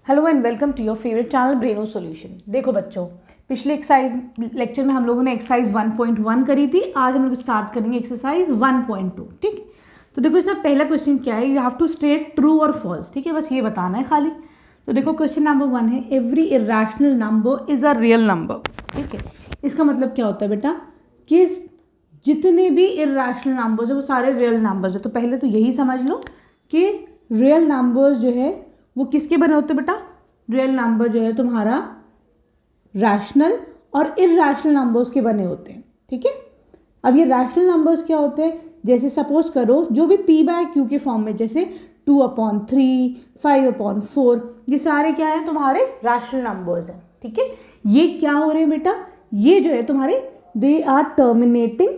Hello and welcome to your favourite channel Braino Solution. देखो बच्चों, पिछले एक्सरसाइज लेक्चर में हम लोगों ने एक्सरसाइज 1.1 करी थी। आज हम लोग स्टार्ट करेंगे एक्सरसाइज 1.2। ठीक, तो देखो इसमें पहला क्वेश्चन क्या है, you have to state true और फॉल्स। ठीक है, बस ये बताना है खाली। तो देखो क्वेश्चन नंबर 1 है, every irrational number is a real number. ठीक है, इसका मतलब क्या होता है बेटा कि जितने भी इरेशनल नंबर्स है वो सारे रियल नंबर्स है। तो पहले तो यही समझ लो कि रियल नंबर्स जो है वो किसके बने होते हैं बेटा। रियल नंबर जो है तुम्हारा रैशनल और इरैशनल नंबर्स के बने होते हैं। ठीक है, अब ये रैशनल नंबर्स क्या होते हैं, जैसे सपोज करो जो भी p बाय क्यू के फॉर्म में, जैसे 2/3, 5/4, ये सारे क्या है तुम्हारे रैशनल नंबर्स हैं। ठीक है, ये क्या हो रहे हैं बेटा, ये जो है तुम्हारे दे आर टर्मिनेटिंग,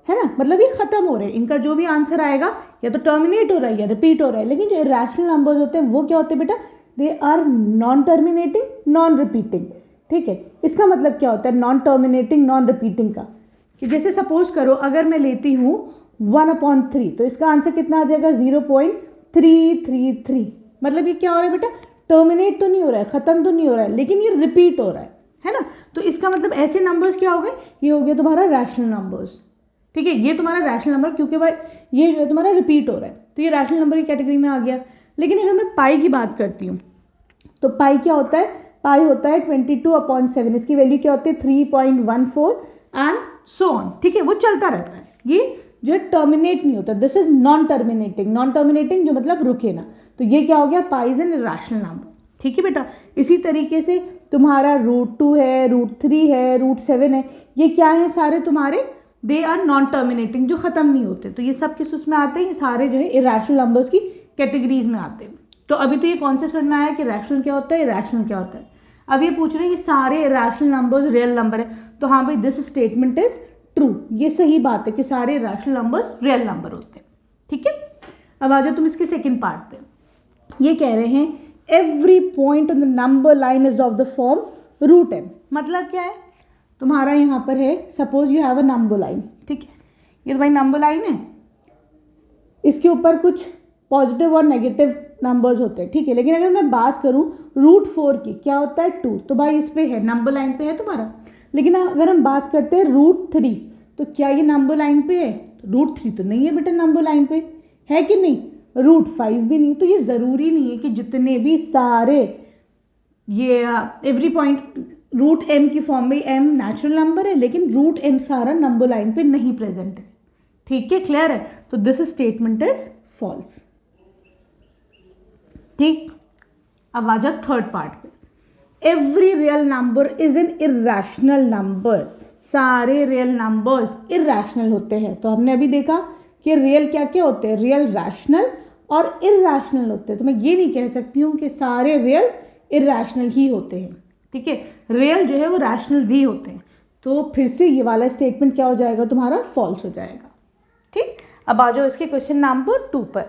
है ना, मतलब ये खत्म हो रहे हैं। इनका जो भी आंसर आएगा या तो टर्मिनेट हो रहा है या रिपीट हो रहा है। लेकिन जो रैशनल नंबर्स होते हैं वो क्या होते हैं बेटा, they are non terminating non repeating. ठीक है, इसका मतलब क्या होता है नॉन टर्मिनेटिंग नॉन रिपीटिंग का, कि जैसे सपोज करो अगर मैं लेती हूँ 1/3 तो इसका आंसर कितना आ जाएगा 0.333। मतलब ये क्या हो रहा है बेटा, टर्मिनेट तो नहीं हो रहा है, खत्म तो नहीं हो रहा है, लेकिन ये रिपीट हो रहा है ना। तो इसका मतलब ऐसे नंबर्स क्या हो गए, ये हो गया तुम्हारा रैशनल नंबर्स। ठीक है, ये तुम्हारा रैशनल नंबर, क्योंकि भाई ये जो है तुम्हारा रिपीट हो रहा है तो ये रैशनल नंबर की कैटेगरी में आ गया। लेकिन अगर मैं पाई की बात करती हूँ तो पाई क्या होता है, पाई होता है 22/7। इसकी वैल्यू क्या होती है 3.14 एंड सो ऑन। ठीक है, वो चलता रहता है, ये जो है टर्मिनेट नहीं होता। This is non terminating, non terminating जो मतलब रुके ना। तो ये क्या हो गया, pi is an irrational number. ठीक है बेटा, इसी तरीके से तुम्हारा √2 है, √3 है, √7 है, ये क्या है सारे तुम्हारे दे आर नॉन टर्मिनेटिंग, जो खत्म नहीं होते। तो ये सब किस उसमें आते हैं, ये सारे जो है इरैशनल नंबर्स की कैटेगरीज में आते हैं। तो अभी तो ये कॉन्सेप्ट समझ में आया कि रैशनल क्या होता है, इरैशनल क्या होता है। अब ये पूछ रहे हैं कि सारे इरैशनल नंबर्स रियल नंबर है, तो हाँ भाई दिस स्टेटमेंट इज ट्रू, ये सही बात है कि सारे इरैशनल नंबर्स रियल नंबर होते हैं। ठीक है, अब आ जाओ तुम इसके सेकेंड पार्ट पे। ये कह रहे हैं every point on the number line is of the form √n। मतलब क्या है, तुम्हारा यहाँ पर है suppose you have a number line. ठीक है, ये तो भाई नंबर लाइन है, इसके ऊपर कुछ पॉजिटिव और नेगेटिव नंबर्स होते हैं। ठीक है, लेकिन अगर मैं बात करूँ √4 की, क्या होता है 2, तो भाई इस पे है, नंबर लाइन पे है तुम्हारा। लेकिन अगर हम बात करते हैं √3 तो क्या ये नंबर लाइन पे है, √3 तो नहीं है बेटा नंबर लाइन पे, है कि नहीं, √5 भी नहीं। तो ये ज़रूरी नहीं है कि जितने भी सारे ये एवरी पॉइंट √m की फॉर्म में, m नेचुरल नंबर है लेकिन √m सारा नंबर लाइन पे नहीं प्रेजेंट है। ठीक है, क्लियर है, तो दिस स्टेटमेंट इज फॉल्स। ठीक, अब आ जाओ थर्ड पार्ट पे। Every real number is an irrational number. सारे रियल नंबर्स इरैशनल होते हैं। तो हमने अभी देखा कि रियल क्या क्या होते हैं, रियल रैशनल और इरैशनल होते हैं। तो मैं ये नहीं कह सकती हूँ कि सारे रियल इरैशनल ही होते हैं। ठीक है, रियल जो है वो रैशनल भी होते हैं। तो फिर से ये वाला स्टेटमेंट क्या हो जाएगा तुम्हारा, फॉल्स हो जाएगा। ठीक, अब आ जाओ इसके क्वेश्चन नंबर 2 पर।